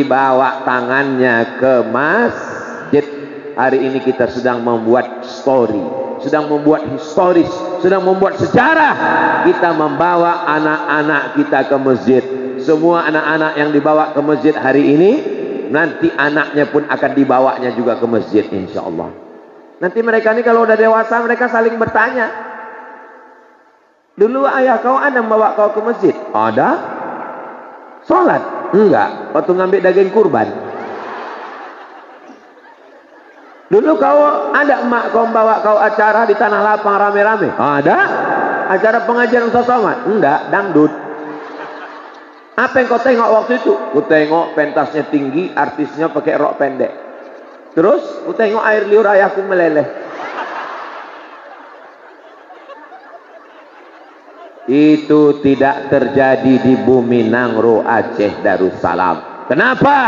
dibawa tangannya ke masjid. Hari ini kita sedang membuat story, sedang membuat historis, sedang membuat sejarah. Kita membawa anak-anak kita ke masjid. Semua anak-anak yang dibawa ke masjid hari ini, nanti anaknya pun akan dibawanya juga ke masjid, insya Allah. Nanti mereka ini kalau udah dewasa, mereka saling bertanya, dulu ayah kau ada membawa kau ke masjid? Ada. Sholat? Enggak. Waktu ngambil daging kurban. Dulu kau ada emak kau bawa kau acara di tanah lapang rame-rame? Ada. Acara pengajian Ustaz Somad? Enggak, dangdut. Apa yang kau tengok waktu itu? Ku tengok pentasnya tinggi, artisnya pakai rok pendek. Terus ku tengok air liur ayahku meleleh. Itu tidak terjadi di bumi Nangro, Aceh Darussalam. Kenapa?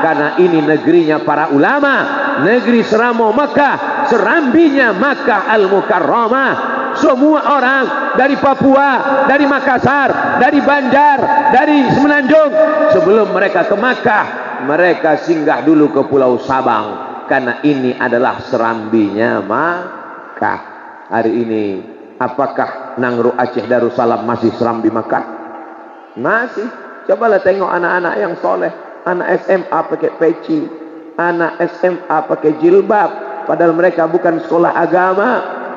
Karena ini negerinya para ulama, negeri Seramo Makkah, serambinya Makkah Al-Mukarramah. Semua orang dari Papua, dari Makassar, dari Banjar, dari Semenanjung, sebelum mereka ke Makkah, mereka singgah dulu ke Pulau Sabang, karena ini adalah serambinya Makkah. Hari ini apakah Nangro Aceh Darussalam masih serambi Makkah? Masih. Cobalah tengok anak-anak yang soleh, anak SMA pakai peci, anak SMA pakai jilbab, padahal mereka bukan sekolah agama,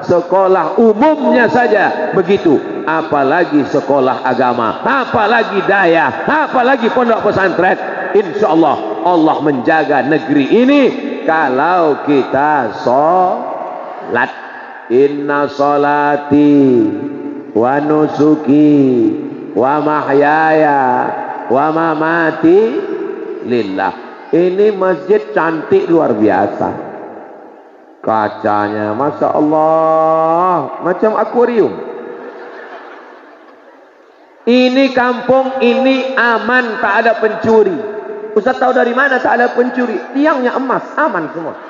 sekolah umumnya saja begitu, apalagi sekolah agama, apalagi daya, apalagi pondok pesantren. Insya Allah Allah menjaga negeri ini kalau kita sholat. Inna sholati wa nusuki wa mahyaya wa mamati lillah. Ini masjid cantik luar biasa, kacanya Masya Allah macam akuarium. Ini kampung ini aman, tak ada pencuri. Ustaz tahu dari mana tak ada pencuri? Tiangnya emas, aman semua.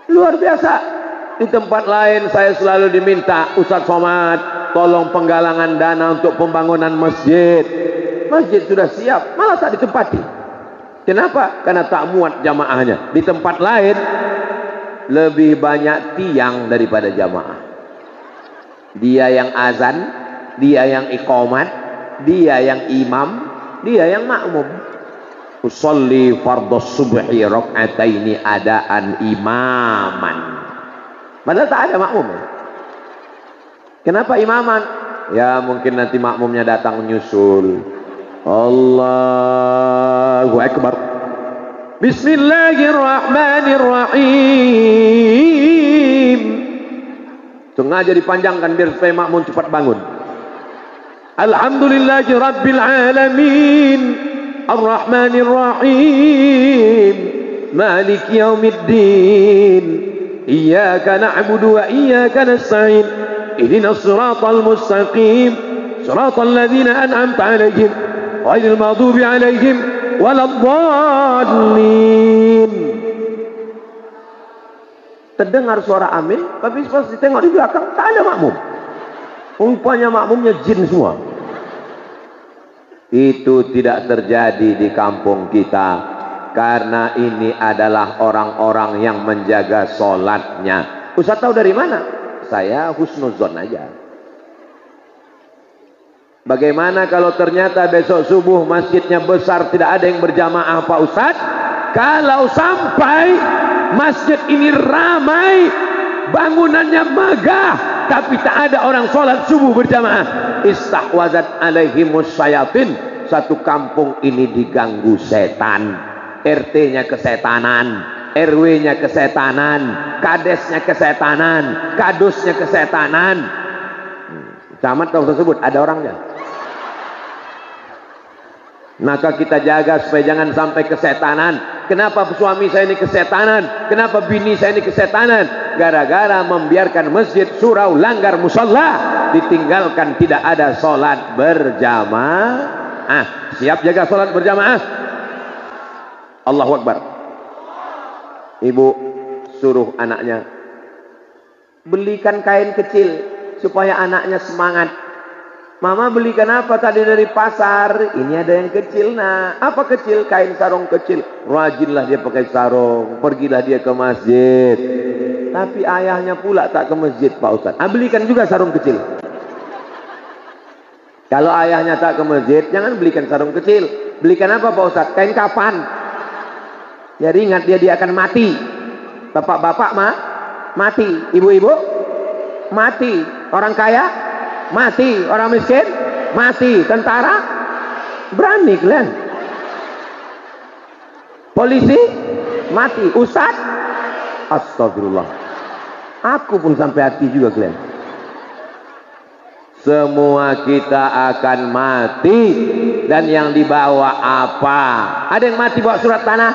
Luar biasa. Di tempat lain saya selalu diminta, Ustaz Somad tolong penggalangan dana untuk pembangunan masjid. Masjid sudah siap, malah tak ditempati. Kenapa? Karena tak muat jamaahnya. Di tempat lain lebih banyak tiang daripada jamaah. Dia yang azan, dia yang iqamat, dia yang imam, dia yang makmum. Usolli fardhus subhi rak'ataini adaan imaman. Padahal tak ada makmum. Kenapa imaman? Ya mungkin nanti makmumnya datang menyusul. Allahu Akbar. Bismillahirrahmanirrahim. Sengaja dipanjangkan biar supaya makmum cepat bangun. Alhamdulillahi rabbil alamin. Ar-Rahmanir-Rahim. Maliki yaumiddin. Iyyaka na'budu wa iyyaka nasta'in. Ihdinas siratal mustaqim. Siratal ladzina an'amta 'alaihim ghairil maghdubi 'alaihim waladdallin. Terdengar suara amin, tapi pas ditengok di belakang tak ada makmum. Rupanya makmumnya jin semua. Itu tidak terjadi di kampung kita. Karena ini adalah orang-orang yang menjaga sholatnya. Ustaz tahu dari mana? Saya husnuzon aja. Bagaimana kalau ternyata besok subuh masjidnya besar, tidak ada yang berjamaah Pak Ustaz? Kalau sampai masjid ini ramai, bangunannya megah, tapi tak ada orang sholat subuh berjamaah, istahwazat alaihimus syayatin. Satu kampung ini diganggu setan. RT-nya kesetanan, RW-nya kesetanan, kadesnya kesetanan, kadusnya kesetanan. Camat kalau tersebut ada orangnya. Maka kita jaga supaya jangan sampai kesetanan. Kenapa suami saya ini kesetanan? Kenapa bini saya ini kesetanan? Gara-gara membiarkan masjid surau langgar musalla, ditinggalkan tidak ada sholat berjamaah. Siap jaga sholat berjamaah? Allahu Akbar. Ibu suruh anaknya belikan kain kecil supaya anaknya semangat. Mama belikan apa tadi dari pasar? Ini ada yang kecil, nak. Apa kecil? Kain sarung kecil. Rajinlah dia pakai sarung. Pergilah dia ke masjid. Tapi ayahnya pula tak ke masjid, Pak Ustaz. Belikan juga sarung kecil. Kalau ayahnya tak ke masjid, jangan belikan sarung kecil. Belikan apa, Pak Ustaz? Kain kafan. Jadi ingat dia akan mati. Bapak-bapak mati. Ibu-ibu mati. Orang kaya mati, orang miskin mati, tentara berani kalian, polisi mati, ustaz, astagfirullah, aku pun sampai hati juga kalian. Semua kita akan mati, dan yang dibawa apa? Ada yang mati bawa surat tanah?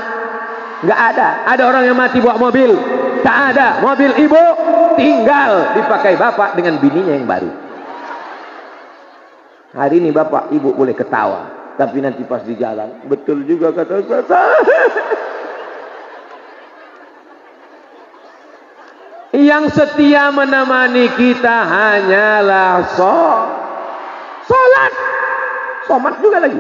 Nggak ada. Ada orang yang mati bawa mobil? Tak ada. Mobil ibu tinggal dipakai bapak dengan bininya yang baru. Hari ini bapak ibu boleh ketawa, tapi nanti pas di jalan, betul juga kata Ustaz. Yang setia menemani kita hanyalah sholat. Somat juga lagi.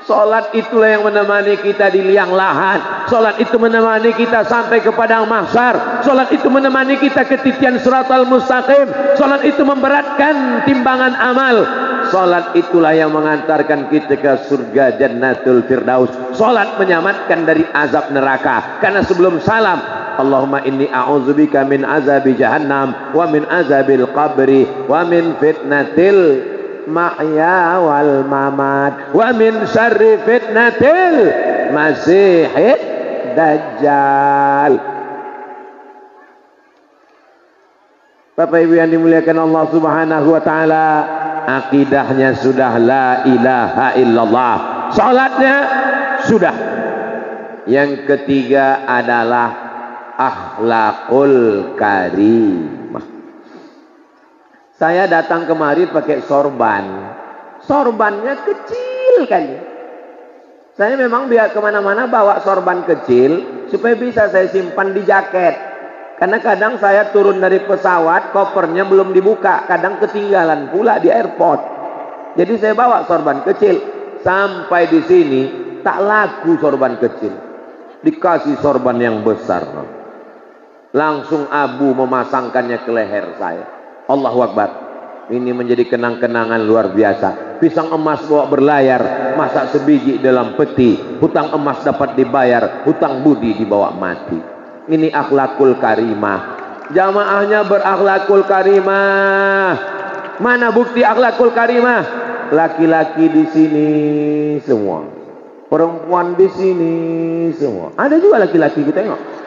Sholat itulah yang menemani kita di liang lahat. Sholat itu menemani kita sampai ke padang mahsyar. Sholat itu menemani kita ke titian siratal mustaqim. Sholat itu memberatkan timbangan amal. Sholat itulah yang mengantarkan kita ke surga Jannatul Firdaus. Sholat menyelamatkan dari azab neraka. Karena sebelum salam, Allahumma inni a'udzubika min azabi jahannam, wa min azabil qabri, wa min fitnatil mahya wal mamat, wa min syarri fitnatil masihid dajjal. Bapak Ibu yang dimuliakan Allah Subhanahu wa taala, akidahnya sudah la ilaha illallah, salatnya sudah. Yang ketiga adalah akhlakul karimah. Saya datang kemari pakai sorban. Sorbannya kecil kali. Saya memang biar kemana-mana bawa sorban kecil supaya bisa saya simpan di jaket. Karena kadang saya turun dari pesawat, kopernya belum dibuka. Kadang ketinggalan pula di airport. Jadi saya bawa sorban kecil. Sampai di sini tak laku sorban kecil. Dikasih sorban yang besar. Langsung abu memasangkannya ke leher saya. Allahu Akbar. Ini menjadi kenang-kenangan luar biasa. Pisang emas bawa berlayar, masak sebiji dalam peti. Hutang emas dapat dibayar, hutang budi dibawa mati. Ini akhlakul karimah. Jamaahnya berakhlakul karimah. Mana bukti akhlakul karimah? Laki-laki di sini semua, perempuan di sini semua. Ada juga laki-laki, kita tengok.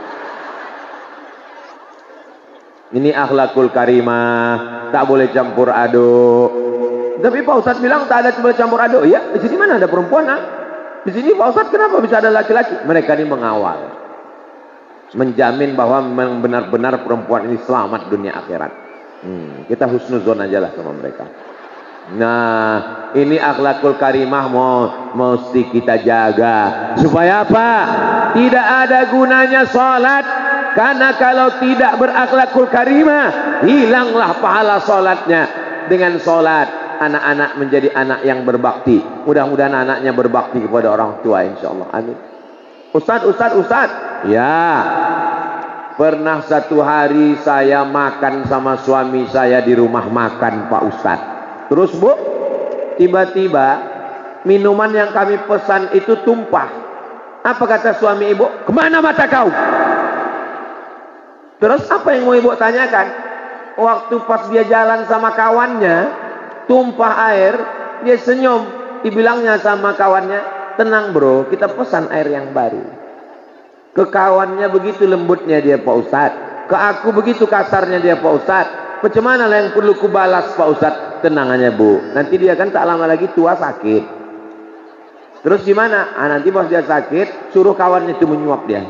Ini akhlakul karimah, tak boleh campur aduk. Tapi Pak Ustadz bilang tak ada campur aduk. Ya, di sini mana ada perempuan? Di sini Pak Ustadz kenapa bisa ada laki-laki? Mereka ini mengawal, menjamin bahwa memang benar-benar perempuan ini selamat dunia akhirat. Kita husnuzon aja lah sama mereka. Nah, ini akhlakul karimah mesti kita jaga. Supaya apa? Tidak ada gunanya sholat. Karena kalau tidak berakhlakul karimah, hilanglah pahala sholatnya. Dengan sholat, anak-anak menjadi anak yang berbakti. Mudah-mudahan anaknya berbakti kepada orang tua, insya Allah. Amin. Ustaz. Ya, pernah satu hari saya makan sama suami saya di rumah makan Pak Ustaz. Terus Bu, tiba-tiba minuman yang kami pesan itu tumpah. Apa kata suami ibu? Kemana mata kau? Terus apa yang mau ibu tanyakan? Waktu pas dia jalan sama kawannya, tumpah air, dia senyum. Dibilangnya sama kawannya, tenang bro, kita pesan air yang baru. Ke kawannya begitu lembutnya dia Pak Ustadz. Ke aku begitu kasarnya dia Pak Ustadz. Bagaimana lah yang perlu kubalas Pak Ustadz? Tenang aja Bu, nanti dia kan tak lama lagi tua sakit. Terus gimana? Nanti pas dia sakit, suruh kawannya itu menyuap dia.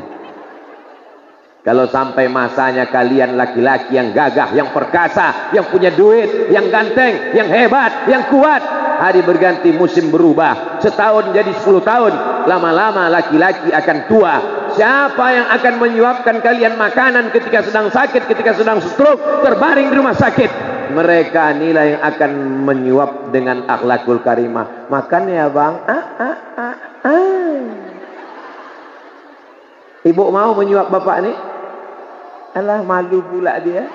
Kalau sampai masanya kalian laki-laki yang gagah, yang perkasa, yang punya duit, yang ganteng, yang hebat, yang kuat, hari berganti musim berubah, setahun jadi 10 tahun, lama-lama laki-laki akan tua. Siapa yang akan menyuapkan kalian makanan ketika sedang sakit, ketika sedang stroke, terbaring di rumah sakit? Mereka inilah yang akan menyuap dengan akhlakul karimah. Makan ya bang. Ibu mau menyuap bapak nih? Alah, malu pula dia.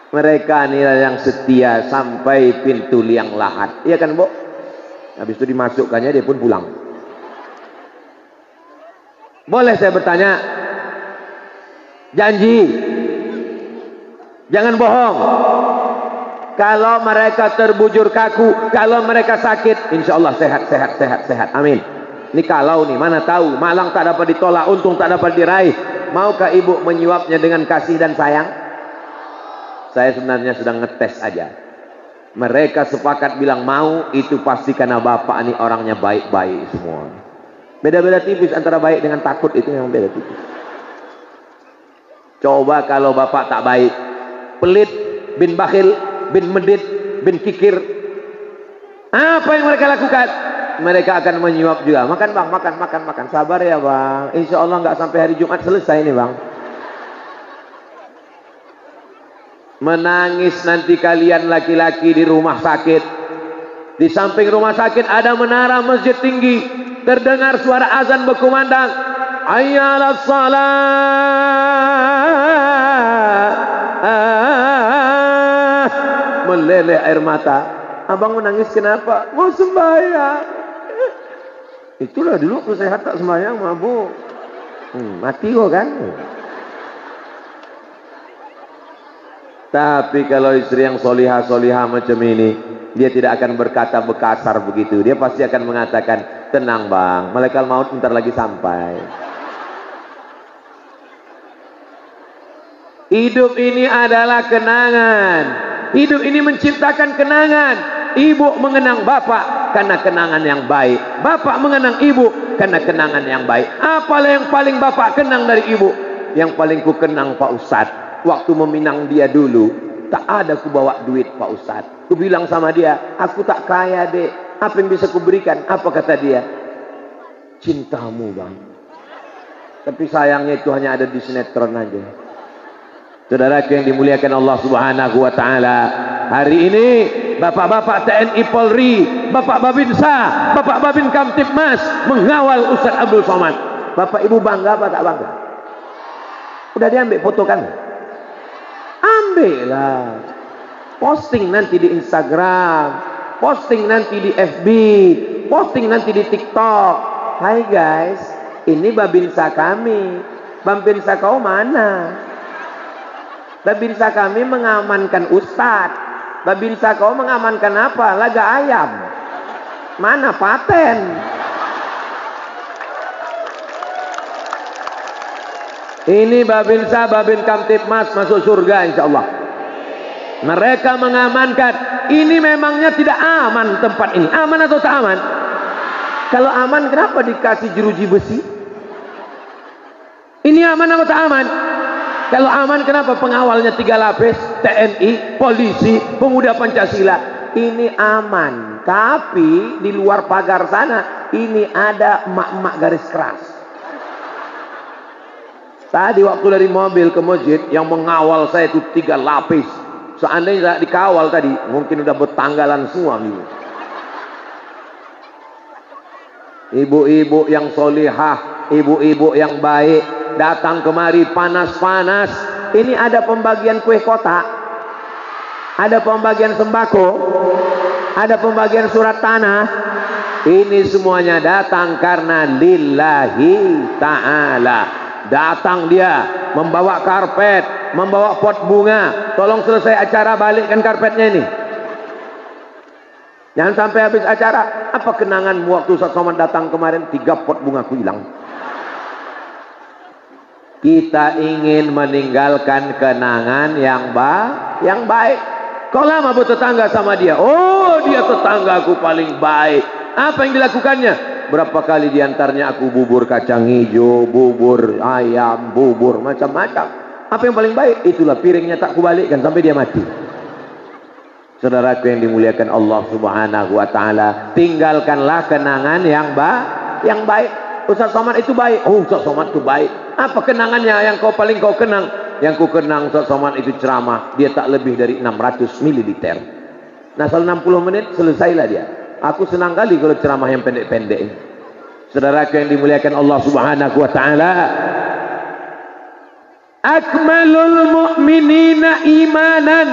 Mereka inilah yang setia sampai pintu liang lahat. Iya kan, Bu? Habis itu dimasukkannya, dia pun pulang. Boleh saya bertanya? Janji. Jangan bohong. Kalau mereka terbujur kaku, kalau mereka sakit, insya Allah sehat. Amin. Ini kalau nih, mana tahu, malang tak dapat ditolak, untung tak dapat diraih. Maukah ibu menyuapnya dengan kasih dan sayang? Saya sebenarnya sedang ngetes aja. Mereka sepakat bilang mau, itu pasti karena bapak ini orangnya baik-baik semua. Beda-beda tipis antara baik dengan takut, itu yang beda tipis. Coba kalau bapak tak baik, pelit, bin bakhil, bin medit, bin kikir, apa yang mereka lakukan? Mereka akan menyuap juga. Makan bang, makan. Sabar ya bang. Insya Allah nggak sampai hari Jumat selesai nih bang. Menangis nanti kalian laki-laki di rumah sakit. Di samping rumah sakit ada menara masjid tinggi. Terdengar suara azan berkumandang. Hayya 'alas shalah. Meleleh air mata. Abang menangis kenapa? Mau sembahyang. Itulah dulu aku sehat tak sembahyang mabuk. Mati kok kan. Tapi kalau istri yang solihah macam ini, dia tidak akan berkata bekasar begitu. Dia pasti akan mengatakan, tenang bang, malaikat maut bentar lagi sampai. Hidup ini adalah kenangan. Hidup ini menciptakan kenangan. Ibu mengenang bapak karena kenangan yang baik. Bapak mengenang ibu karena kenangan yang baik. Apalah yang paling bapak kenang dari ibu? Yang paling ku kenang Pak Ustadz. Waktu meminang dia dulu, tak ada ku bawa duit Pak Ustadz. Ku bilang sama dia, aku tak kaya dek. Apa yang bisa ku berikan? Apa kata dia? Cintamu bang. Tapi sayangnya itu hanya ada di sinetron aja. Saudaraku yang dimuliakan Allah Subhanahu wa taala, hari ini bapak-bapak TNI Polri, bapak Babinsa, bapak Babin Kamtibmas mengawal Ustaz Abdul Somad. Bapak ibu bangga apa tak bangga? Udah diambil foto kan? Ambillah. Posting nanti di Instagram, posting nanti di FB, posting nanti di TikTok. Hai guys, ini Babinsa kami. Babinsa kau mana? Babinsa kami mengamankan Ustadz. Babinsa kau mengamankan apa? Laga ayam. Mana paten? Ini Babinsa, Babin Kamtibmas masuk surga insya Allah. Mereka mengamankan. Ini memangnya tidak aman tempat ini. Aman atau tak aman? Kalau aman kenapa dikasih jeruji besi? Ini aman atau tak aman? Kalau aman kenapa pengawalnya 3 lapis? TNI, polisi, pemuda Pancasila. Ini aman. Tapi di luar pagar sana ini ada emak-emak garis keras. Tadi waktu dari mobil ke masjid, yang mengawal saya itu 3 lapis. Seandainya dikawal tadi, mungkin udah bertanggalan semua. Ibu-ibu yang solihah, ibu-ibu yang baik, datang kemari panas-panas. Ini ada pembagian kue kotak, ada pembagian sembako, ada pembagian surat tanah. Ini semuanya datang karena lillahi ta'ala. Datang dia membawa karpet, membawa pot bunga. Tolong selesai acara balikkan karpetnya ini. Jangan sampai habis acara. Apa kenanganmu waktu Ustaz Somad datang kemarin? 3 pot bunga ku hilang. Kita ingin meninggalkan kenangan yang baik. Kau lama bertetangga sama dia. Oh, dia tetanggaku paling baik. Apa yang dilakukannya? Berapa kali diantaranya aku bubur kacang hijau, bubur ayam, bubur macam-macam. Apa yang paling baik? Itulah piringnya tak kubalikkan sampai dia mati. Saudaraku yang dimuliakan Allah Subhanahu wa taala, tinggalkanlah kenangan yang baik. Ustaz Somad itu baik. Oh, Ustaz Somad itu baik. Apa kenangannya yang paling kau kenang? Yang ku kenang Ustaz Somad itu ceramah, dia tak lebih dari 600 mililiter. Nah, soal 60 menit selesailah dia. Aku senang kali kalau ceramah yang pendek-pendek. Saudaraku yang dimuliakan Allah Subhanahu wa taala, akmalul mu'minina imanan,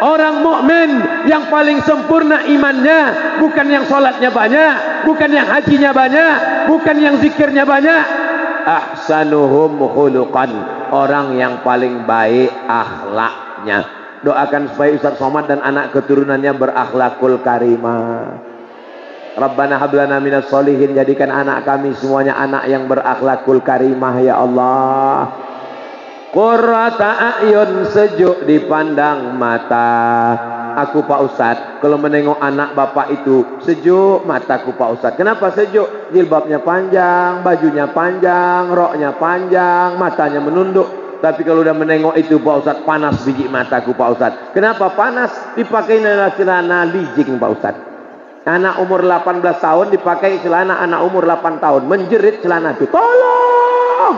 orang mukmin yang paling sempurna imannya bukan yang salatnya banyak, bukan yang hajinya banyak, bukan yang zikirnya banyak. Ahsanuhum khuluqan, orang yang paling baik akhlaknya. Doakan supaya Ustaz Somad dan anak keturunannya berakhlakul karimah. Rabbana hablana minas solihin, jadikan anak kami semuanya anak yang berakhlakul karimah ya Allah. Qurrata a'yun, sejuk dipandang mata. Aku Pak Ustadz, kalau menengok anak bapak itu sejuk mataku Pak Ustadz. Kenapa sejuk? Jilbabnya panjang, bajunya panjang, roknya panjang, matanya menunduk. Tapi kalau udah menengok itu Pak Ustadz, panas biji mataku Pak Ustadz. Kenapa panas? Dipakai celana lijing Pak Ustadz. Anak umur 18 tahun dipakai celana anak umur 8 tahun. Menjerit celana itu. Tolong!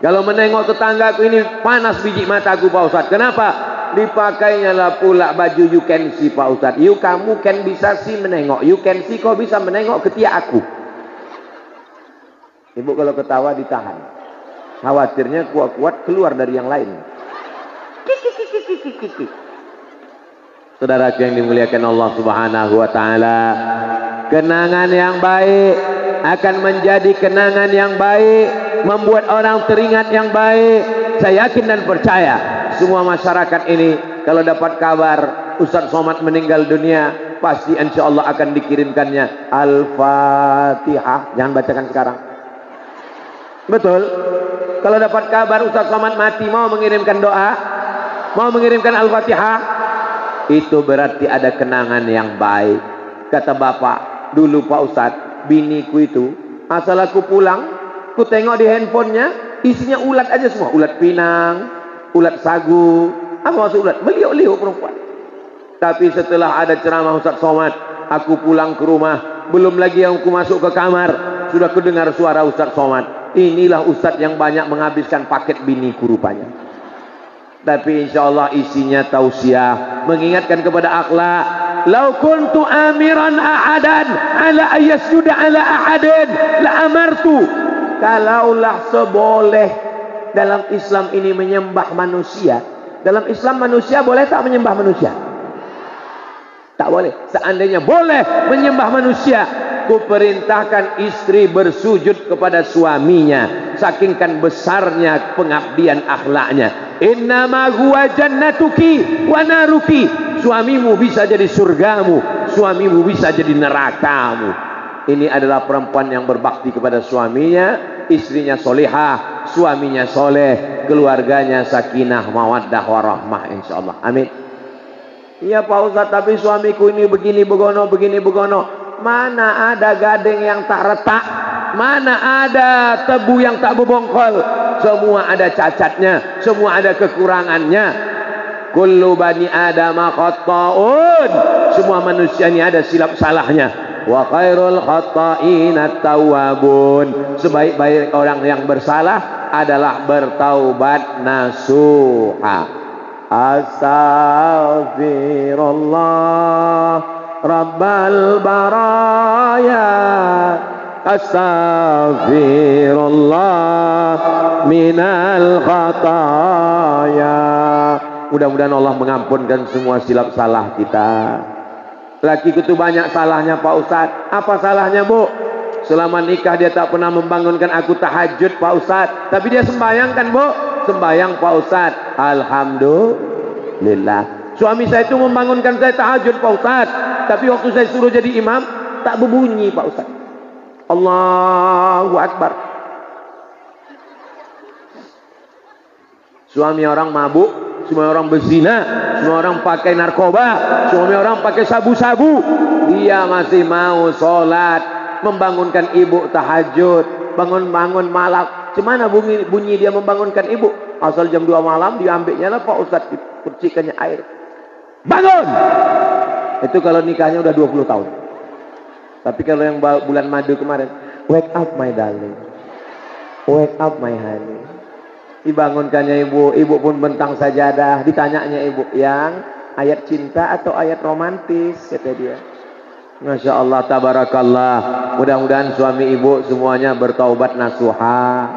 Kalau menengok tetanggaku ini panas biji mataku Pak Ustadz. Kenapa? Dipakainya lah pula baju you can see Pak Ustadz. You kamu can bisa sih menengok. You can see kau bisa menengok ketiak aku. Ibu kalau ketawa ditahan. Khawatirnya kuat-kuat keluar dari yang lain. Saudara yang dimuliakan Allah Subhanahu wa taala, kenangan yang baik akan menjadi kenangan yang baik, membuat orang teringat yang baik. Saya yakin dan percaya semua masyarakat ini kalau dapat kabar Ustaz Somad meninggal dunia, pasti insya Allah akan dikirimkannya Al-Fatihah. Jangan bacakan sekarang. Betul. Kalau dapat kabar Ustaz Somad mati, mau mengirimkan doa, mau mengirimkan Al-Fatihah, itu berarti ada kenangan yang baik. Kata bapak dulu Pak Ustadz, biniku itu asal aku pulang, ku tengok di handphonenya isinya ulat aja semua. Ulat pinang, ulat sagu. Apa maksud ulat? Meliuk-liuk perempuan. Tapi setelah ada ceramah Ustaz Somad, aku pulang ke rumah, belum lagi yang aku masuk ke kamar, sudah ku dengar suara Ustaz Somad. Inilah Ustaz yang banyak menghabiskan paket biniku rupanya. Tapi insya Allah isinya tausiah, mengingatkan kepada akhlak. Lau kuntu amiran ahadan ala ayyasjuda ala ahadin la amartu. Kalaulah seboleh dalam Islam ini menyembah manusia. Dalam Islam manusia boleh tak menyembah manusia? Tak boleh. Seandainya boleh menyembah manusia, ku perintahkan istri bersujud kepada suaminya. Sakingkan besarnya pengabdian akhlaknya. Innama huwa jannatuki wa naruki. Suamimu bisa jadi surgamu, suamimu bisa jadi nerakamu. Ini adalah perempuan yang berbakti kepada suaminya, istrinya solehah, suaminya soleh, keluarganya sakinah, mawaddah, warahmah, insyaallah. Amin. Iya Pak Ustaz, tapi suamiku ini begini begono, begini begono. Mana ada gading yang tak retak, mana ada tebu yang tak berbongkol. Semua ada cacatnya, semua ada kekurangannya. Kullu bani adama khata'un. Semua manusia ini ada silap salahnya. Wa khairul khata'in at-tawwabun. Sebaik-baik orang yang bersalah adalah bertaubat nasuha. Astaghfirullah Rabbal baraya. Astaghfirullah minal khataya. Mudah-mudahan Allah mengampunkan semua silap salah kita. Laki itu banyak salahnya Pak Ustadz. Apa salahnya Bu? Selama nikah dia tak pernah membangunkan aku tahajud Pak Ustadz. Tapi dia sembahyang kan Bu? Sembahyang Pak Ustadz. Alhamdulillah. Suami saya itu membangunkan saya tahajud Pak Ustadz. Tapi waktu saya suruh jadi imam, tak berbunyi Pak Ustadz. Allahu Akbar. Suami orang mabuk, semua orang berzina, semua orang pakai narkoba, semua orang pakai sabu-sabu, dia masih mau sholat, membangunkan ibu tahajud, bangun-bangun malam. Cemana bunyi dia membangunkan ibu? Asal jam 2 malam diambilnya lah Pak Ustadz, dipercikannya air. Bangun! Itu kalau nikahnya udah 20 tahun. Tapi kalau yang bulan madu kemarin, wake up my darling, wake up my honey, Dibangunkannya ibu pun bentang sajadah. Ditanyanya ibu, yang ayat cinta atau ayat romantis, kata dia. Masya Allah, tabarakallah. Mudah-mudahan suami ibu semuanya bertaubat nasuha.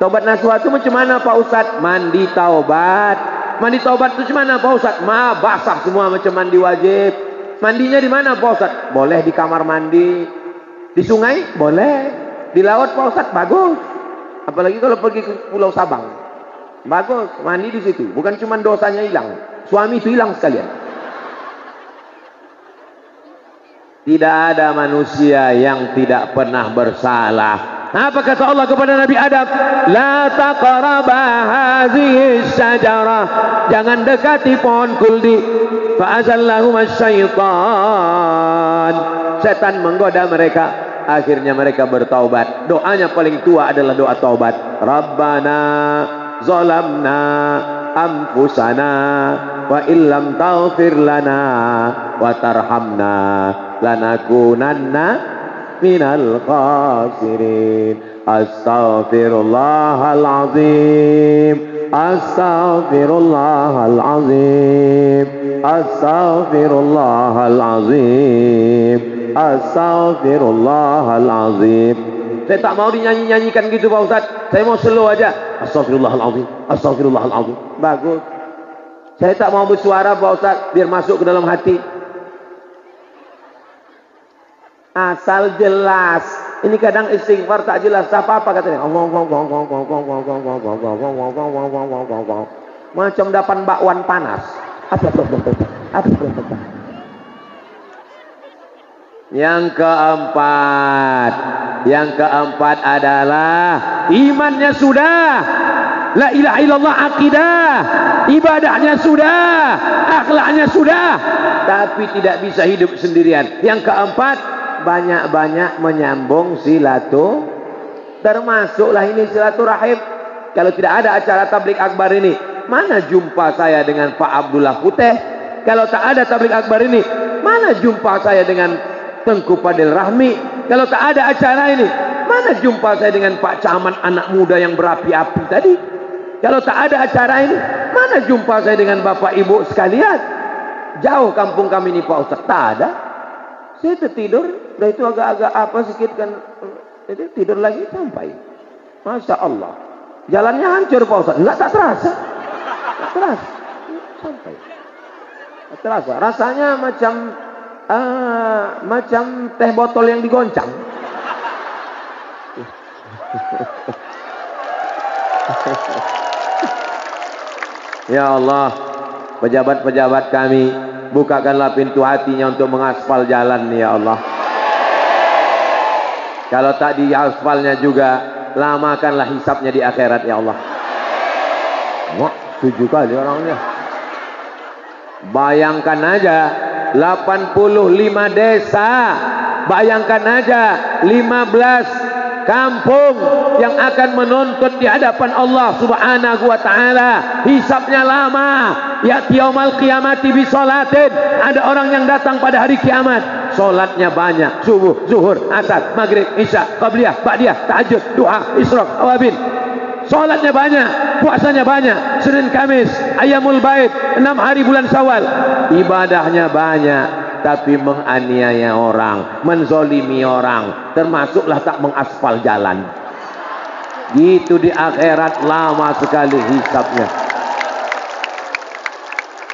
Taubat nasuha itu macam mana Pak Ustadz? Mandi taubat. Mandi taubat itu macam mana Pak Ustadz? Basah semua macam mandi wajib. Mandinya di mana Pak Ustadz? Boleh di kamar mandi. Di sungai? Boleh. Di laut Pak Ustadz? Bagus. Apalagi kalau pergi ke Pulau Sabang. Bagus. Mandi di situ. Bukan cuma dosanya hilang. Suami itu hilang sekalian. Tidak ada manusia yang tidak pernah bersalah. Apa kata Allah kepada Nabi Adam? La taqraba hadhihi syajarah. Jangan dekati pohon kuldi. Fa azallahum asyaitan. Setan menggoda mereka. Akhirnya mereka bertaubat. Doanya paling tua adalah doa taubat. Rabbana zalamna anfusana wa illam taghfir lana wa tarhamna lanakunanna minal khasirin. Astaghfirullahalazim, astaghfirullahalazim, astaghfirullahalazim, astaghfirullahalazim. Saya tak mau dinyanyi-nyanyikan gitu Pak Ustaz. Saya mau slow aja. Astaghfirullahalazim, astaghfirullahalazim. Bagus. Saya tak mau bersuara Pak Ustaz, biar masuk ke dalam hati. Asal jelas. Ini kadang istighfar tak jelas apa-apa katanya. Macam dapan bakwan panas. Yang keempat adalah imannya sudah, la ilaha illallah akidah, ibadahnya sudah, akhlaknya sudah, tapi tidak bisa hidup sendirian. Yang keempat, banyak-banyak menyambung silaturahim. Termasuklah ini silaturahim. Kalau tidak ada acara tablik akbar ini, mana jumpa saya dengan Pak Abdullah Puteh? Kalau tak ada tablik akbar ini, mana jumpa saya dengan Tengku Fadil Rahmi? Kalau tak ada acara ini, mana jumpa saya dengan Pak Camat anak muda yang berapi-api tadi? Kalau tak ada acara ini, mana jumpa saya dengan Bapak Ibu sekalian? Jauh kampung kami ini Pak Ustaz. Tak ada. Saya tertidur, dah itu agak-agak apa sedikit kan, itu tidur lagi sampai. Masya Allah. Jalannya hancur Pak Ustaz. Enggak, tak terasa. Tak terasa. Sampai. Tak terasa. Rasanya macam teh botol yang digoncang. Ya Allah, pejabat-pejabat kami, bukakanlah pintu hatinya untuk mengaspal jalan ya Allah. Kalau tak diaspalnya juga, lamakanlah hisapnya di akhirat ya Allah. Wah, 7 kali orangnya. Bayangkan aja 85 desa, bayangkan aja 15 kampung yang akan menuntut di hadapan Allah Subhanahu wa taala. Hisabnya lama. Ya'ti yaumal qiyamati bi sholatin. Ada orang yang datang pada hari kiamat, salatnya banyak, subuh, zuhur, asar, maghrib, isya, qabliyah, ba'diyah, tahajud, duha, isyraq, awabin. Salatnya banyak, puasanya banyak, Senin Kamis, Ayyamul Bait, 6 hari bulan Syawal. Ibadahnya banyak, tapi menganiaya orang, menzolimi orang, termasuklah tak mengaspal jalan. Gitu di akhirat, lama sekali hisabnya.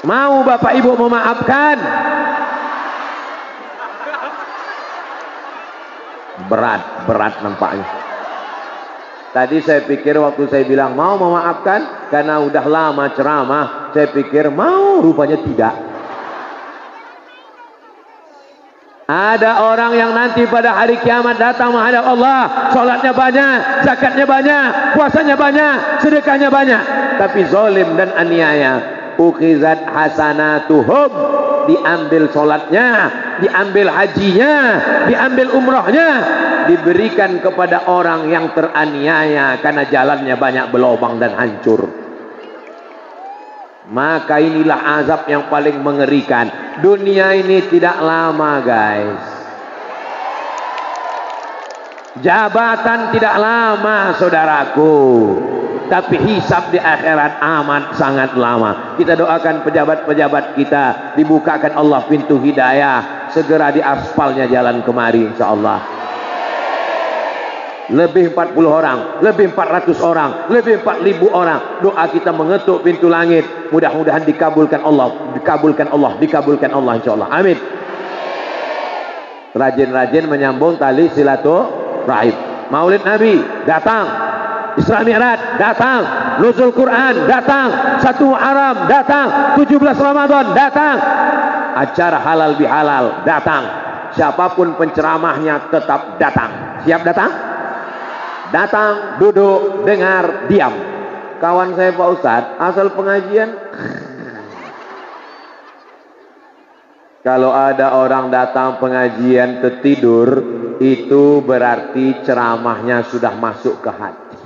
Mau Bapak Ibu memaafkan? Berat nampaknya. Tadi saya pikir waktu saya bilang mau memaafkan, karena udah lama ceramah, saya pikir mau, rupanya tidak. Ada orang yang nanti pada hari kiamat datang menghadap Allah, sholatnya banyak, zakatnya banyak, puasanya banyak, sedekahnya banyak, tapi zalim dan aniaya. Ukhizat hasanatuhum, diambil sholatnya, diambil hajinya, diambil umrohnya, diberikan kepada orang yang teraniaya karena jalannya banyak berlubang dan hancur. Maka inilah azab yang paling mengerikan. Dunia ini tidak lama guys. Jabatan tidak lama saudaraku. tapi hisab di akhirat amat sangat lama. Kita doakan pejabat-pejabat kita, dibukakan Allah pintu hidayah, segera diaspalnya jalan kemari insyaallah. Lebih 40 orang, lebih 400 orang, lebih 4.000 orang. Doa kita mengetuk pintu langit. Mudah-mudahan dikabulkan Allah, dikabulkan Allah, dikabulkan Allah insyaallah. Amin. Rajin-rajin menyambung tali silaturahim. Maulid Nabi datang, Isra Mi'raj datang, Nuzul Quran datang, 1 Muharram datang, 17 Ramadan datang, acara halal bihalal datang. Siapapun penceramahnya tetap datang. Siap datang? Datang, duduk, dengar, diam. Kawan saya Pak Ustadz, asal pengajian. Kalau ada orang datang pengajian tertidur, itu berarti ceramahnya sudah masuk ke hati.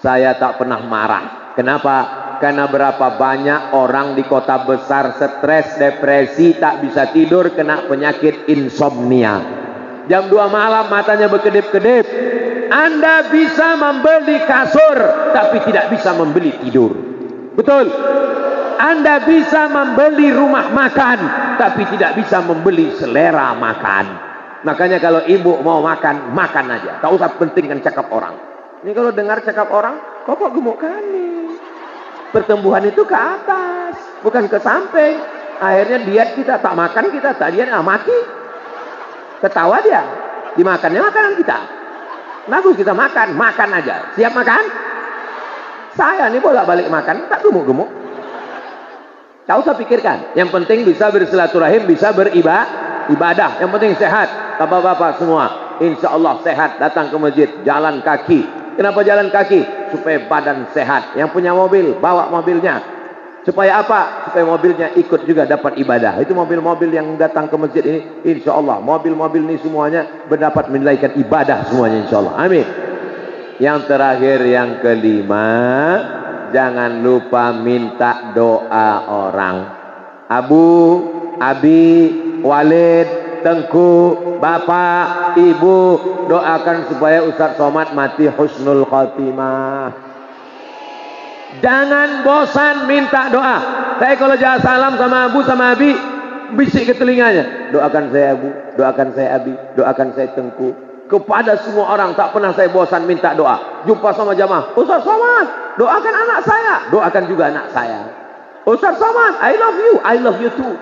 Saya tak pernah marah. Kenapa? Karena berapa banyak orang di kota besar stres, depresi, tak bisa tidur, kena penyakit insomnia. Jam 2 malam matanya berkedip-kedip. Anda bisa membeli kasur, tapi tidak bisa membeli tidur. Betul? Anda bisa membeli rumah makan, tapi tidak bisa membeli selera makan. Makanya kalau ibu mau makan, makan aja. Tak usah pentingkan cakap orang. Ini kalau dengar cakap orang, kok gemuk kali. Pertumbuhan itu ke atas, bukan ke samping. Akhirnya diet kita, tak makan kita, tak diet, mati. Ketawa dia, dimakannya makanan kita. Bagus kita makan, makan aja. Siap makan? Saya nih bolak-balik makan, tak gemuk-gemuk. Tak usah pikirkan. Yang penting bisa bersilaturahim, bisa beribadah. Yang penting sehat. Bapak-bapak semua, insya Allah sehat. Datang ke masjid, jalan kaki. Kenapa jalan kaki? Supaya badan sehat. Yang punya mobil, bawa mobilnya. Supaya apa? Supaya mobilnya ikut juga dapat ibadah. Itu mobil-mobil yang datang ke masjid ini, insya Allah mobil-mobil ini semuanya berdapat menilaikan ibadah semuanya insya Allah. Amin. Yang terakhir, yang kelima, jangan lupa minta doa orang. Abu, Abi, Walid, Tengku, Bapak, Ibu, doakan supaya Ustaz Somad mati husnul khotimah. Jangan bosan minta doa. Saya kalau jalan salam sama Abu sama Abi, bisik ke telinganya, doakan saya Abu, doakan saya Abi, doakan saya Tengku. Kepada semua orang tak pernah saya bosan minta doa. Jumpa sama jamaah, Ustaz Somad, doakan anak saya, doakan juga anak saya. Ustaz Somad, I love you too.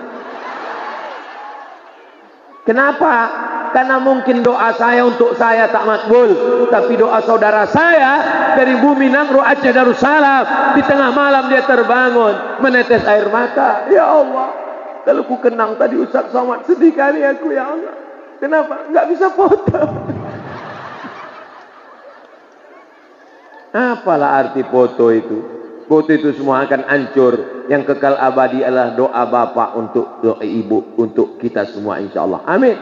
Kenapa? Karena mungkin doa saya untuk saya tak makbul, tapi doa saudara saya dari bumi Nangro Aceh Darussalam, di tengah malam dia terbangun menetes air mata. Ya Allah, kalau ku kenang tadi Ustaz Somad, sedih kali aku ya Allah. Kenapa? Nggak bisa foto. Apalah arti foto itu? Foto itu semua akan hancur. Yang kekal abadi adalah doa bapak untuk doa ibu untuk kita semua insya Allah. Amin.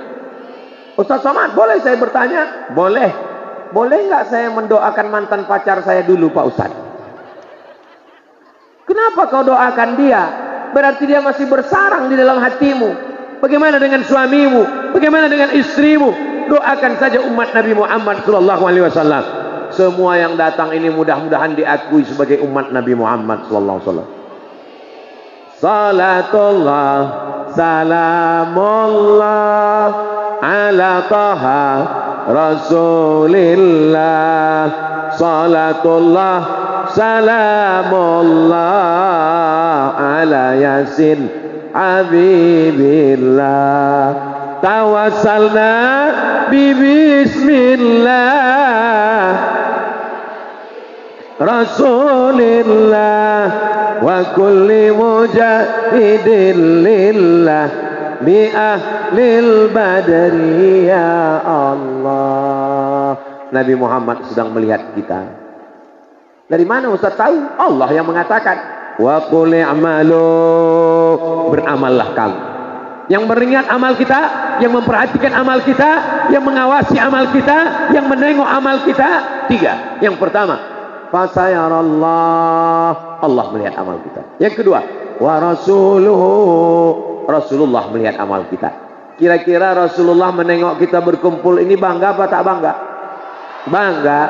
Ustaz Somad, boleh saya bertanya? Boleh. Boleh nggak saya mendoakan mantan pacar saya dulu Pak Ustaz? Kenapa kau doakan dia? Berarti dia masih bersarang di dalam hatimu. Bagaimana dengan suamimu? Bagaimana dengan istrimu? Doakan saja umat Nabi Muhammad SAW. Semua yang datang ini mudah-mudahan diakui sebagai umat Nabi Muhammad SAW. Salatullah, salamullah ala taha rasulillah. Salatullah, salamullah ala yasin habibillah. Tawassalna bismillah rasulillah wa kulli mujahidin lillah bi ahlil badri ya Allah. Nabi Muhammad sedang melihat kita. Dari mana Ustaz tahu? Allah yang mengatakan wa qul i'malu, beramallah kamu. Yang mengingat amal kita, yang memperhatikan amal kita, yang mengawasi amal kita, yang menengok amal kita. 3. Yang pertama, fasayarallah, Allah melihat amal kita. Yang kedua, wa rasuluhu, Rasulullah melihat amal kita. Kira-kira Rasulullah menengok kita berkumpul ini bangga apa tak bangga? Bangga.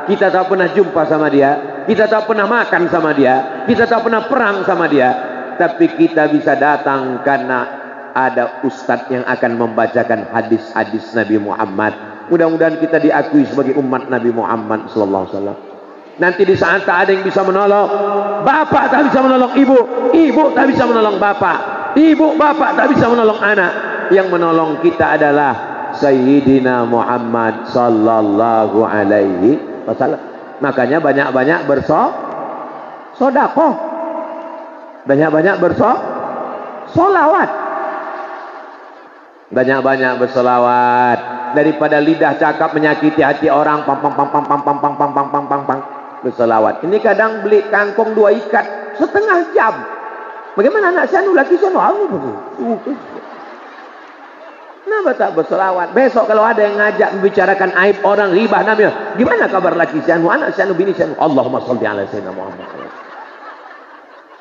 kita tak pernah jumpa sama dia, kita tak pernah makan sama dia, kita tak pernah perang sama dia, tapi kita bisa datang karena ada ustadz yang akan membacakan hadis-hadis Nabi Muhammad. Mudah-mudahan kita diakui sebagai umat Nabi Muhammad sallallahu alaihi wasallam. Nanti di saat tak ada yang bisa menolong, bapak tak bisa menolong ibu, ibu tak bisa menolong bapak, ibu bapak tak bisa menolong anak. Yang menolong kita adalah Sayyidina Muhammad sallallahu alaihi wasallam. Makanya banyak-banyak bersedekah, banyak-banyak bersolawat, banyak-banyak bersolawat. Daripada lidah cakap menyakiti hati orang, pam pam pam pam pam pam pam pam pam pam pam pam, bersolawat. Ini kadang beli kangkung 2 ikat setengah jam. Bagaimana anak saya laki saya kenapa tak bersolawat? Besok kalau ada yang ngajak membicarakan aib orang, ribah namanya, gimana kabar laki saya, anak saya, bini saya, Allahumma sholli ala sayyidina Muhammad.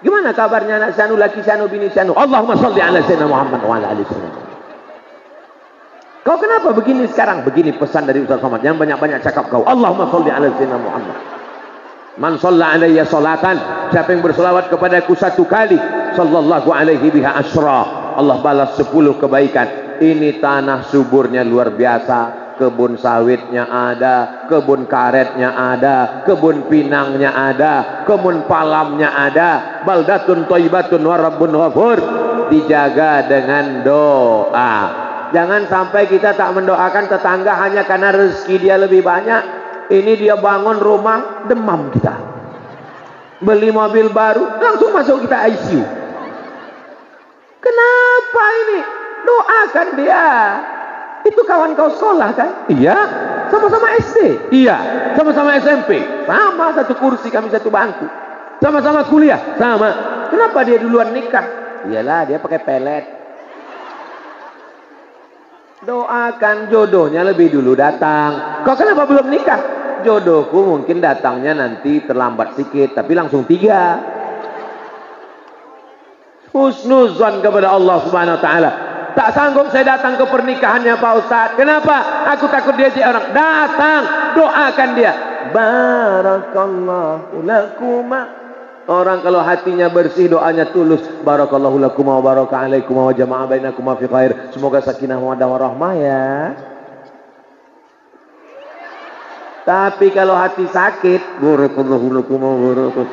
Gimana kabarnya anak saya, laki saya, bini saya, Allahumma sholli ala sayyidina Muhammad wa ala alihi wasallam. Kau kenapa begini sekarang? Begini pesan dari Ustaz Somad. Yang banyak-banyak cakap kau, Allahumma sholli ala sayyidina Muhammad. Man shalla alayya salatan, siapa yang berselawat kepadaku 1 kali, sallallahu alaihi biha asyra, Allah balas 10 kebaikan. Ini tanah suburnya luar biasa, kebun sawitnya ada, kebun karetnya ada, kebun pinangnya ada, kebun palamnya ada. Baldatun thayyibatun wa rabbun ghafur. Dijaga dengan doa. Jangan sampai kita tak mendoakan tetangga hanya karena rezeki dia lebih banyak. Ini dia bangun rumah, demam kita. Beli mobil baru, langsung masuk kita ICU. Kenapa ini? Doakan dia. Itu kawan kau sekolah kan? Iya. Sama-sama SD? Iya. Sama-sama SMP? Sama, satu kursi kami, satu bangku. Sama-sama kuliah? Sama. Kenapa dia duluan nikah? Iyalah, dia pakai pelet. Doakan jodohnya lebih dulu datang. Kau kenapa belum nikah? Jodohku mungkin datangnya nanti terlambat sedikit, tapi langsung 3. Husnuzan kepada Allah Subhanahu wa taala. Tak sanggup saya datang ke pernikahannya Pak Ustaz. Kenapa? Aku takut dia jadi orang. Datang, doakan dia. Barakallahu lakuma. Orang kalau hatinya bersih, doanya tulus. Barakallahu lakuma wa baraka alaikuma wa jama'a bainakuma fi khair. Semoga sakinah mawaddah warahmah ya. Tapi kalau hati sakit, barakallahu lakuma wa barakatuh.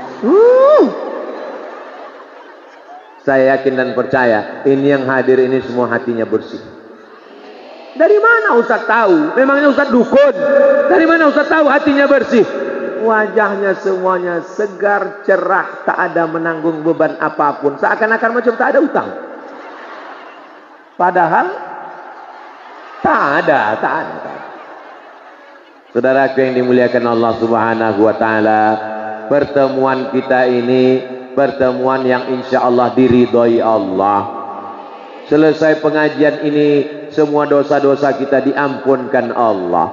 Saya yakin dan percaya, ini yang hadir ini semua hatinya bersih. Dari mana Ustaz tahu? Memangnya Ustaz dukun? Dari mana Ustaz tahu hatinya bersih? Wajahnya semuanya segar, cerah, tak ada menanggung beban apapun. Seakan-akan macam tak ada utang. Padahal tak ada. Saudaraku yang dimuliakan Allah Subhanahu wa taala, pertemuan kita ini pertemuan yang insya Allah diridhoi Allah. Selesai pengajian ini, semua dosa-dosa kita diampunkan Allah.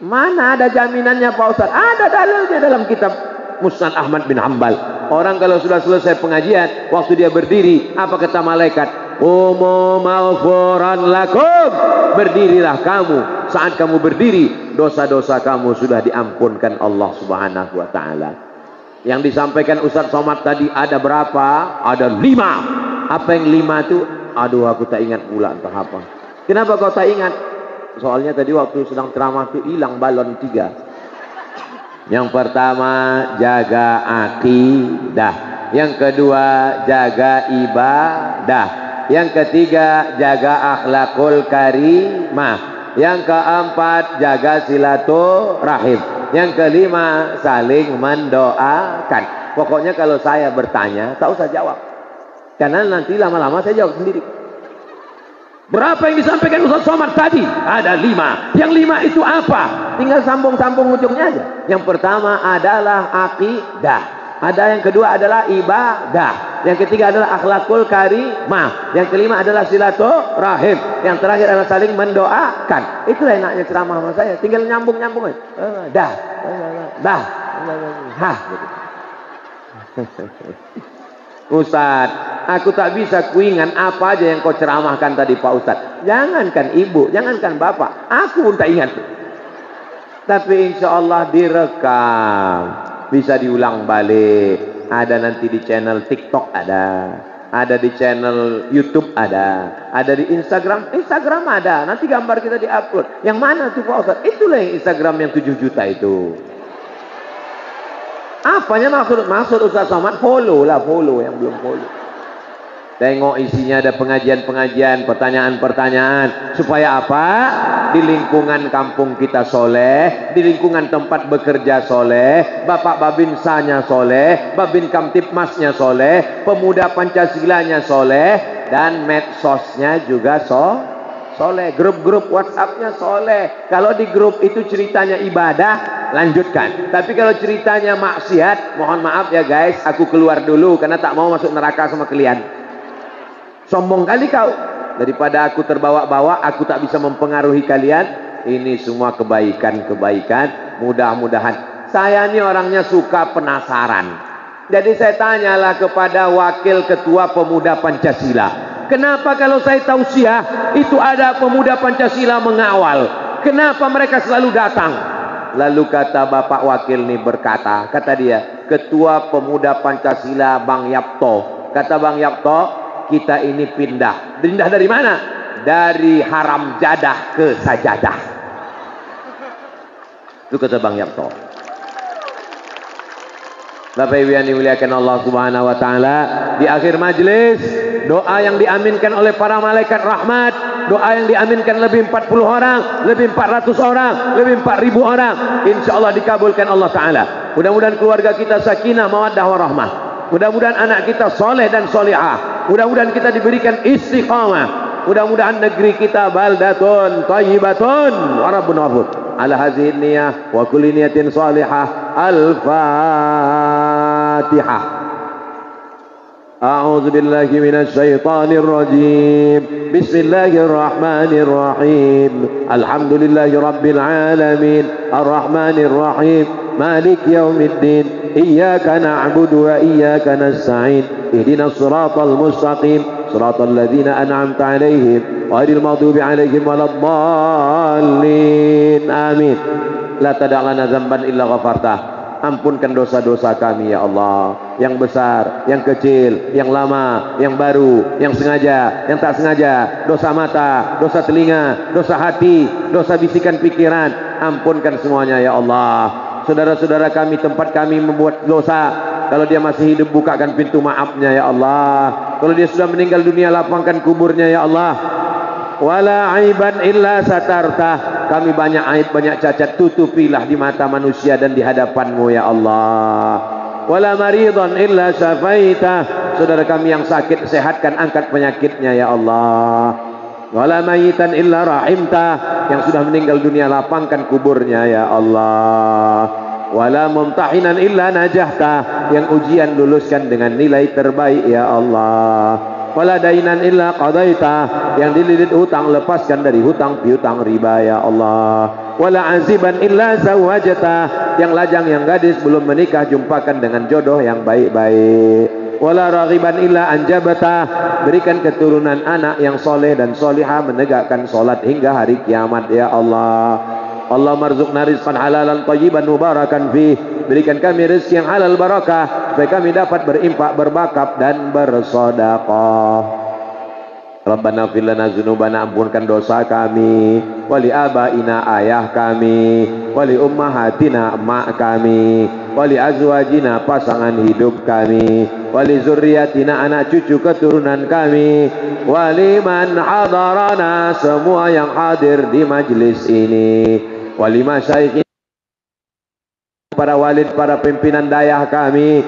Mana ada jaminannya Pak Ustaz? Ada dalilnya dalam kitab Musnad Ahmad bin Hanbal. Orang kalau sudah selesai pengajian, waktu dia berdiri, apa kata malaikat? Qumu maghfuran lakum. Berdirilah kamu. Saat kamu berdiri, dosa-dosa kamu sudah diampunkan Allah Subhanahu wa taala. Yang disampaikan Ustaz Somad tadi ada berapa? Ada 5. Apa yang 5 itu? Aduh, aku tak ingat pula entah apa. Kenapa kau tak ingat? Soalnya tadi waktu sedang ceramah itu hilang balon 3. Yang pertama, jaga akidah. Yang kedua, jaga ibadah. Yang ketiga, jaga akhlakul karimah. Yang keempat, jaga silaturahim. Yang kelima, saling mendoakan. Pokoknya kalau saya bertanya, tak usah jawab. Karena nanti lama-lama saya jawab sendiri. Berapa yang disampaikan Ustaz Somad tadi? Ada 5. Yang 5 itu apa? Tinggal sambung-sambung ujungnya aja. Yang pertama adalah akidah. Ada yang kedua adalah ibadah. Yang ketiga adalah akhlakul karimah. Yang kelima adalah silaturahim. Yang terakhir adalah saling mendoakan. Itulah enaknya ceramah sama saya. Tinggal nyambung-nyambung aja. Ustaz, aku tak bisa kuingat apa aja yang kau ceramahkan tadi Pak Ustaz. Jangankan ibu, jangankan bapak, aku pun tak ingat. Tapi insya Allah direkam, bisa diulang balik. Ada nanti di channel TikTok ada di channel YouTube ada di Instagram ada. Nanti gambar kita diupload. Yang mana tuh Pak Ustaz? Itulah yang Instagram yang 7 juta itu. Apanya maksud Ustaz Somad? Follow yang belum follow. Tengok isinya, ada pengajian-pengajian, pertanyaan-pertanyaan. Supaya apa? Di lingkungan kampung kita soleh, di lingkungan tempat bekerja soleh, Bapak Babinsanya soleh, Babin Kamtipmasnya soleh, pemuda Pancasilanya soleh, dan medsosnya juga soleh. Grup-grup WhatsAppnya soleh. Kalau di grup itu ceritanya ibadah, lanjutkan. Tapi kalau ceritanya maksiat, mohon maaf ya guys, aku keluar dulu karena tak mau masuk neraka sama kalian. Sombong kali kau. Daripada aku terbawa-bawa, aku tak bisa mempengaruhi kalian. Ini semua kebaikan-kebaikan. Mudah-mudahan. Saya ini orangnya suka penasaran. Jadi saya tanyalah kepada Wakil Ketua Pemuda Pancasila. Kenapa kalau saya tausiah itu ada pemuda Pancasila mengawal? Kenapa mereka selalu datang? Lalu kata Bapak Wakil ini berkata, kata dia, Ketua Pemuda Pancasila Bang Yapto. Kata Bang Yapto, kita ini pindah dari mana? Dari haram jadah ke sajadah. Itu kata Bang Yapto. Bapak Ibu yang dimuliakan Allah Subhanahu wa taala, di akhir majelis doa yang diaminkan oleh para malaikat rahmat, doa yang diaminkan lebih 40 orang, lebih 400 orang, lebih 4000 orang, insyaallah dikabulkan Allah taala. Mudah-mudahan keluarga kita sakinah, mawaddah warahmah. Mudah-mudahan anak kita soleh dan solihah. Mudah-mudahan kita diberikan istiqamah. Mudah-mudahan negeri kita baldatun thayyibatun wa rabbun ghafur. Ala hadhihi niyyah wa kulli niyatin salihah. Al-Fatihah. A'udzu billahi minasy syaithanir rajim. Bismillahir rahim. Alhamdulillahi rabbil alamin. Arrahmanir rahim. Malik yaumiddin. Iyyaka na'budu wa iyyaka nasta'in. Ihdinas siratal mustaqim. Siratal ladzina an'amta 'alaihim ghairil maghdubi 'alaihim waladdallin. Amin. La tada' lana dzamban illa ghafartah. Ampunkan dosa-dosa kami ya Allah, yang besar, yang kecil, yang lama, yang baru, yang sengaja, yang tak sengaja, dosa mata, dosa telinga, dosa hati, dosa bisikan pikiran. Ampunkan semuanya ya Allah. Saudara-saudara kami, tempat kami membuat dosa, kalau dia masih hidup, bukakan pintu maafnya ya Allah. Kalau dia sudah meninggal dunia, lapangkan kuburnya ya Allah. Wala aiban illa satartah. Kami banyak aib, banyak cacat, tutupilah di mata manusia dan di hadapanmu ya Allah. Wala maridhan illa syafaitah. Saudara kami yang sakit, sehatkan, angkat penyakitnya ya Allah. Wala mayitan illa rahimtah. Yang sudah meninggal dunia, lapangkan kuburnya ya Allah. Wala mumtahinan illa najahta. Yang ujian luluskan dengan nilai terbaik ya Allah. Wala dainan illa qadaita. Yang dililit hutang, lepaskan dari hutang piutang riba ya Allah. Wala aziban illa zawajata. Yang lajang, yang gadis belum menikah, jumpakan dengan jodoh yang baik-baik. Wala raghiban illa anjabata. Berikan keturunan anak yang soleh dan solihah, menegakkan solat hingga hari kiamat ya Allah. Allah marzuqna rizqan halalan thayyiban mubarakan fih. Berikan kami rezeki yang halal barakah, supaya kami dapat berimpak, berbakat dan bersedekah. Rabbana fir lana dzunubana, ampunkan dosa kami, wali abaina, ayah kami, wali ummahatina, emak kami, wali azwajina, pasangan hidup kami, wali zurriyatina, anak cucu keturunan kami, wali man hadarana, semua yang hadir di majlis ini, wali masyayikh, para walid, para pimpinan dayah kami,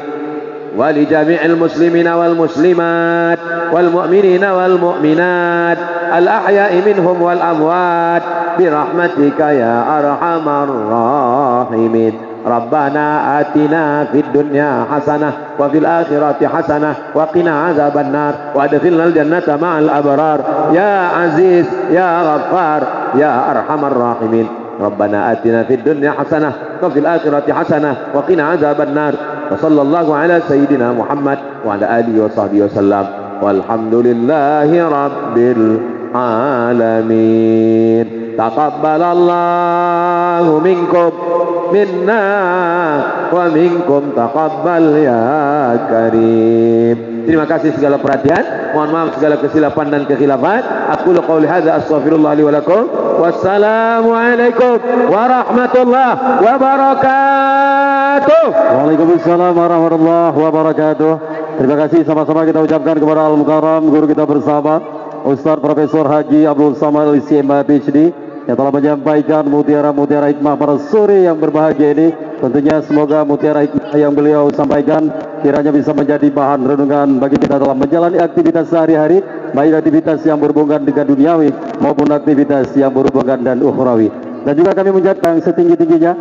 wali jami'il muslimina wal muslimat wal mu'minina wal mu'minat al ahya'i minhum wal amwat birahmatika ya arhamar rahimin. Rabbana atina fid dunya hasanah wa fil akhirati hasanah wa qina azaban nar wa adkhilnal jannata ma'al abrar ya aziz ya ghaffar ya arhamar rahimin. Rabbana atina fid dunya hasanah wa fil akhirati hasanah wa qina azaban nar. Wa sallallahu ala sayyidina Muhammad wa ala alihi wa sahbihi wasallam. Walhamdulillahi rabbil alamin. Taqabbalallahu minkum minna wa minkum taqabbal ya karim. Terima kasih segala perhatian. Mohon maaf segala kesilapan dan kekhilafan. Aku qouli hadza astaghfirullah li wa lakum. Wassalamualaikum warahmatullahi wabarakatuh. Waalaikumsalam warahmatullahi wabarakatuh. Terima kasih sama-sama kita ucapkan kepada Al-Mukarram guru kita bersama Ustaz Profesor Haji Abdul Samad LCMA PhD yang telah menyampaikan mutiara-mutiara hikmah pada sore yang berbahagia ini. Tentunya semoga mutiara hikmah yang beliau sampaikan kiranya bisa menjadi bahan renungan bagi kita dalam menjalani aktivitas sehari-hari, baik aktivitas yang berhubungan dengan duniawi maupun aktivitas yang berhubungan dan ukhrawi. Dan juga kami mengucapkan setinggi-tingginya